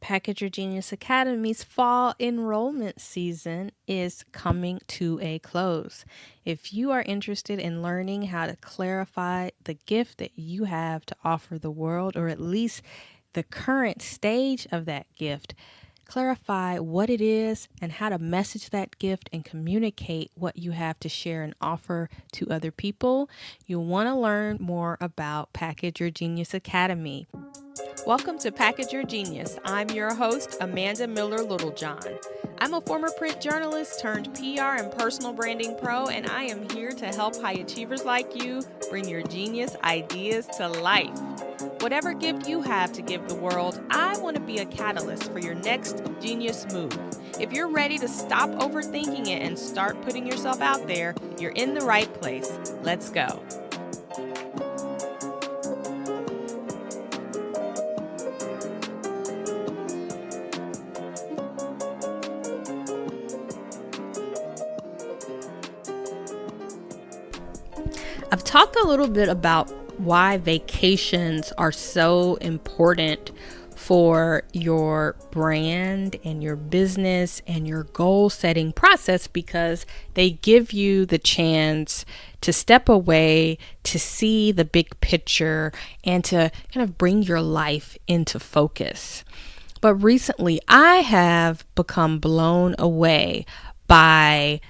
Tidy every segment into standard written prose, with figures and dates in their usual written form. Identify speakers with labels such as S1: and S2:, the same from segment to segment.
S1: Package Your Genius Academy's fall enrollment season is coming to a close. If you are interested in learning how to clarify the gift that you have to offer the world, or at least the current stage of that gift, clarify what it is and how to message that gift and communicate what you have to share and offer to other people, you'll want to learn more about Package Your Genius Academy. Welcome to Package Your Genius. I'm your host, Amanda Miller Littlejohn. I'm a former print journalist turned PR and personal branding pro, and I am here to help high achievers like you bring your genius ideas to life. Whatever gift you have to give the world, I want to be a catalyst for your next genius move. If you're ready to stop overthinking it and start putting yourself out there, you're in the right place. Let's go. I've talked a little bit about why vacations are so important for your brand and your business and your goal setting process, because they give you the chance to step away, to see the big picture, and to kind of bring your life into focus. But recently, I have become blown away by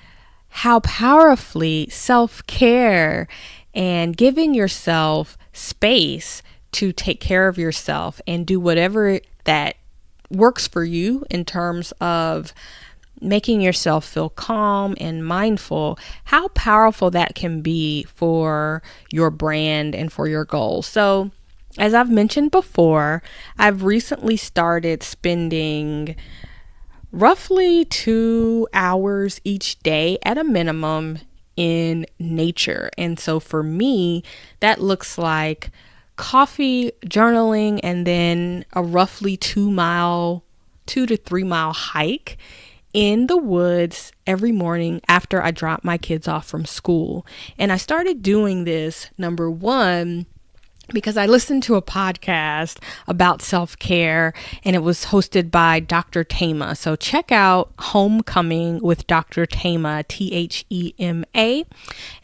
S1: how powerfully self-care and giving yourself space to take care of yourself and do whatever that works for you in terms of making yourself feel calm and mindful, how powerful that can be for your brand and for your goals. So, as I've mentioned before, I've recently started spending roughly 2 hours each day at a minimum in nature. And so for me, that looks like coffee, journaling, and then a roughly 2 to 3 mile hike in the woods every morning after I drop my kids off from school. And I started doing this, number one, because I listened to a podcast about self-care, and it was hosted by Dr. Thema. So check out Homecoming with Dr. Thema, Thema,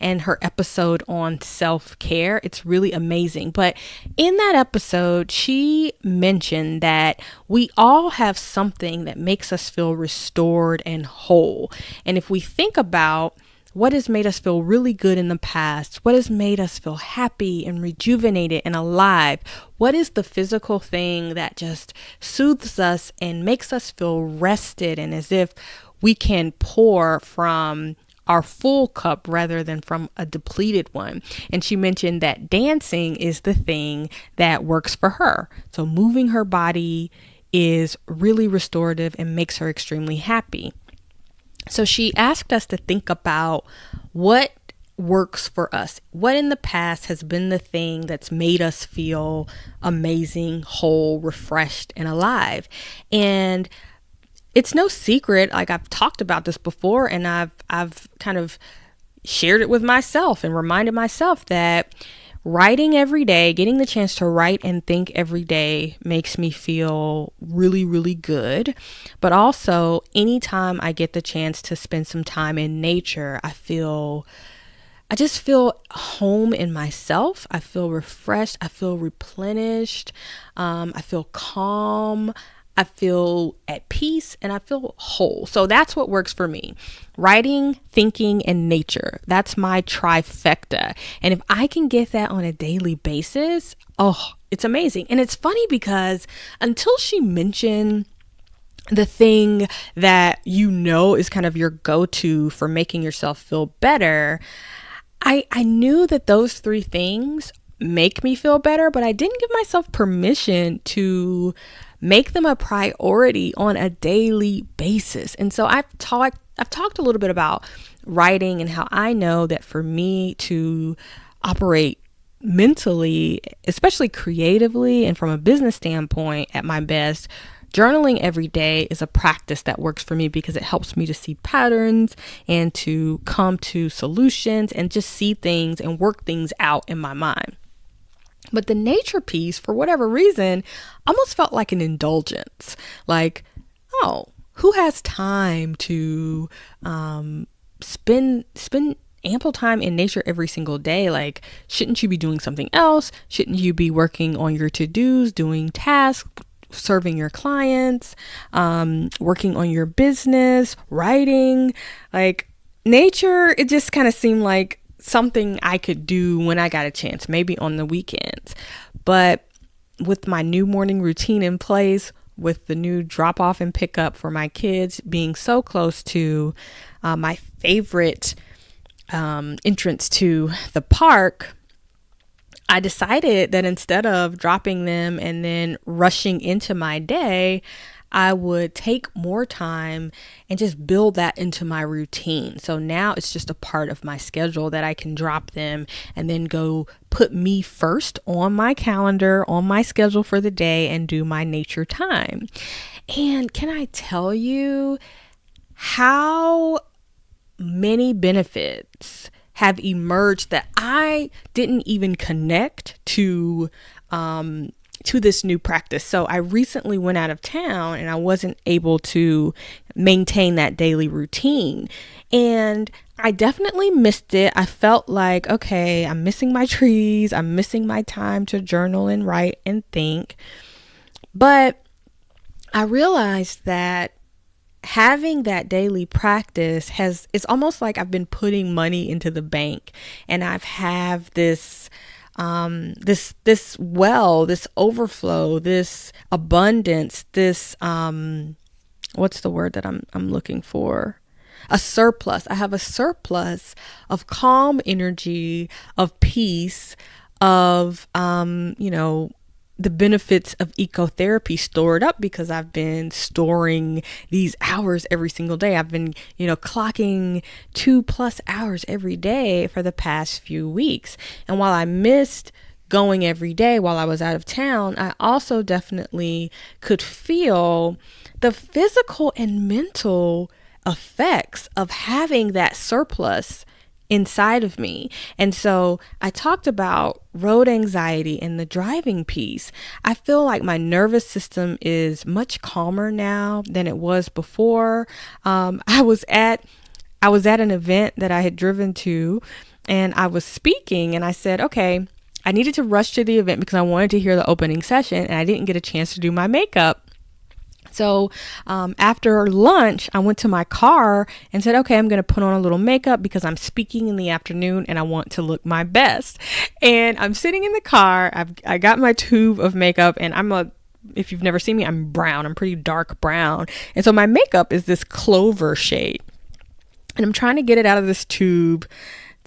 S1: and her episode on self-care. It's really amazing. But in that episode, she mentioned that we all have something that makes us feel restored and whole. And if we think about what has made us feel really good in the past? What has made us feel happy and rejuvenated and alive? What is the physical thing that just soothes us and makes us feel rested and as if we can pour from our full cup rather than from a depleted one? And she mentioned that dancing is the thing that works for her. So moving her body is really restorative and makes her extremely happy. So she asked us to think about what works for us. What in the past has been the thing that's made us feel amazing, whole, refreshed, and alive? And it's no secret, like I've talked about this before, and I've kind of shared it with myself and reminded myself that writing every day, getting the chance to write and think every day makes me feel really, really good. But also, anytime I get the chance to spend some time in nature, I just feel home in myself. I feel refreshed. I feel replenished. I feel calm. I feel at peace, and I feel whole. So that's what works for me. Writing, thinking, and nature. That's my trifecta. And if I can get that on a daily basis, it's amazing. And it's funny because until she mentioned the thing that is kind of your go-to for making yourself feel better, I knew that those three things make me feel better, but I didn't give myself permission to make them a priority on a daily basis. And so I've talked a little bit about writing and how I know that for me to operate mentally, especially creatively and from a business standpoint at my best, journaling every day is a practice that works for me because it helps me to see patterns and to come to solutions and just see things and work things out in my mind. But the nature piece, for whatever reason, almost felt like an indulgence. Like, oh, who has time to spend ample time in nature every single day? Like, shouldn't you be doing something else? Shouldn't you be working on your to-dos, doing tasks, serving your clients, working on your business, writing? Like, nature, it just kind of seemed like something I could do when I got a chance, maybe on the weekends. But with my new morning routine in place, with the new drop off and pick up for my kids being so close to my favorite entrance to the park, I decided that instead of dropping them and then rushing into my day, I would take more time and just build that into my routine. So now it's just a part of my schedule that I can drop them and then go put me first on my calendar, on my schedule for the day, and do my nature time. And can I tell you how many benefits have emerged that I didn't even connect to this new practice. So I recently went out of town and I wasn't able to maintain that daily routine. And I definitely missed it. I felt like, okay, I'm missing my trees. I'm missing my time to journal and write and think. But I realized that having that daily practice it's almost like I've been putting money into the bank, and I've have this overflow, this abundance, this what's the word that I'm looking for? A surplus. I have a surplus of calm energy, of peace, of the benefits of ecotherapy stored up because I've been storing these hours every single day. I've been, clocking 2+ hours every day for the past few weeks. And while I missed going every day while I was out of town, I also definitely could feel the physical and mental effects of having that surplus inside of me. And so I talked about road anxiety and the driving piece. I feel like my nervous system is much calmer now than it was before. I was at an event that I had driven to, and I was speaking, and I said, okay, I needed to rush to the event because I wanted to hear the opening session, and I didn't get a chance to do my makeup. So after lunch, I went to my car and said, okay, I'm going to put on a little makeup because I'm speaking in the afternoon and I want to look my best. And I'm sitting in the car. I got my tube of makeup, and if you've never seen me, I'm brown. I'm pretty dark brown. And so my makeup is this clover shade. And I'm trying to get it out of this tube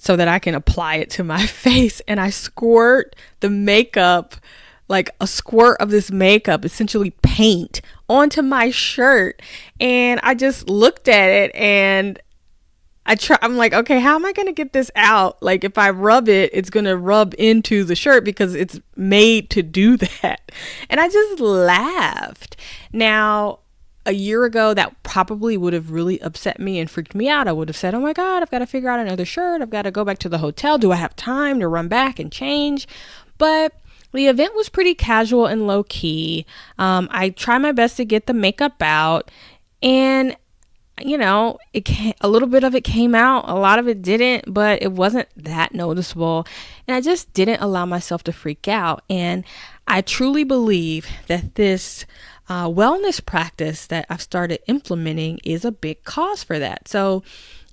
S1: so that I can apply it to my face. And I squirt the makeup, like a squirt of this makeup, essentially paint, onto my shirt. And I just looked at it and I'm like, okay, how am I going to get this out? Like, if I rub it, it's going to rub into the shirt because it's made to do that. And I just laughed. Now, a year ago, that probably would have really upset me and freaked me out. I would have said, oh my God, I've got to figure out another shirt. I've got to go back to the hotel. Do I have time to run back and change? But the event was pretty casual and low key. I tried my best to get the makeup out, and a little bit of it came out, a lot of it didn't, but it wasn't that noticeable. And I just didn't allow myself to freak out. And I truly believe that this wellness practice that I've started implementing is a big cause for that. So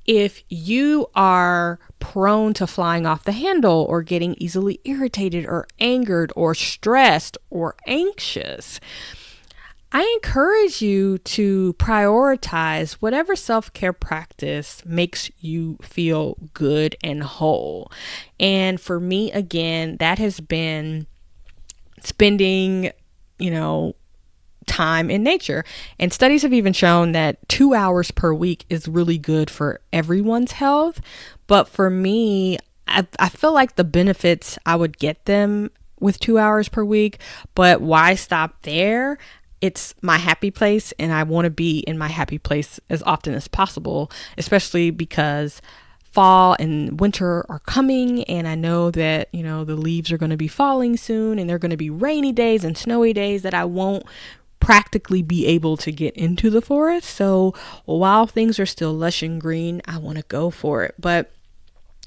S1: if you are prone to flying off the handle or getting easily irritated or angered or stressed or anxious, I encourage you to prioritize whatever self-care practice makes you feel good and whole. And for me, again, that has been spending, time in nature. And studies have even shown that 2 hours per week is really good for everyone's health. But for me, I feel like the benefits, I would get them with 2 hours per week, but why stop there? It's my happy place, and I want to be in my happy place as often as possible, especially because fall and winter are coming, and I know that, the leaves are going to be falling soon, and there are going to be rainy days and snowy days that I won't practically be able to get into the forest. So while things are still lush and green, I want to go for it. But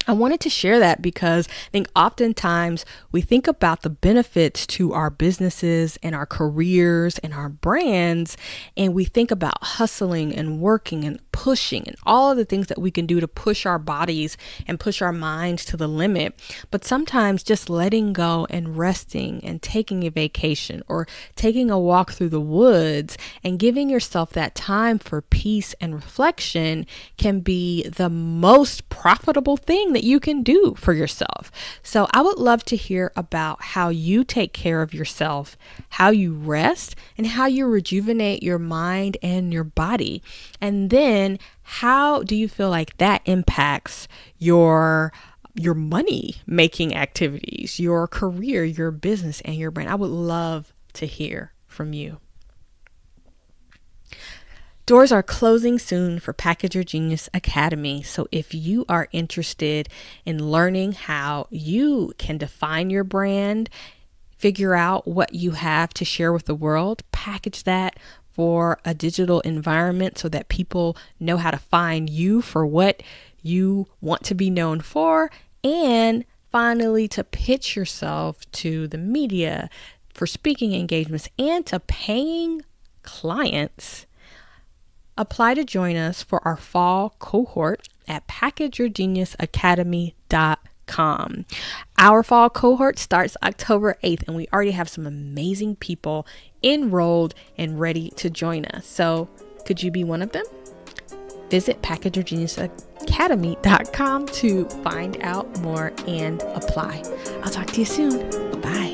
S1: I wanted to share that because I think oftentimes we think about the benefits to our businesses and our careers and our brands, and we think about hustling and working and pushing and all of the things that we can do to push our bodies and push our minds to the limit. But sometimes just letting go and resting and taking a vacation or taking a walk through the woods and giving yourself that time for peace and reflection can be the most profitable thing that you can do for yourself. So I would love to hear about how you take care of yourself, how you rest, and how you rejuvenate your mind and your body. And then how do you feel like that impacts your money making activities, your career, your business, and your brand? I would love to hear from you. Doors are closing soon for Package Your Genius Academy. So if you are interested in learning how you can define your brand, figure out what you have to share with the world, package that for a digital environment so that people know how to find you for what you want to be known for, and finally to pitch yourself to the media for speaking engagements and to paying clients, apply to join us for our fall cohort at packageyourgeniusacademy.com. Our fall cohort starts October 8th, and we already have some amazing people enrolled and ready to join us. So could you be one of them? Visit packageyourgeniusacademy.com to find out more and apply. I'll talk to you soon. Bye.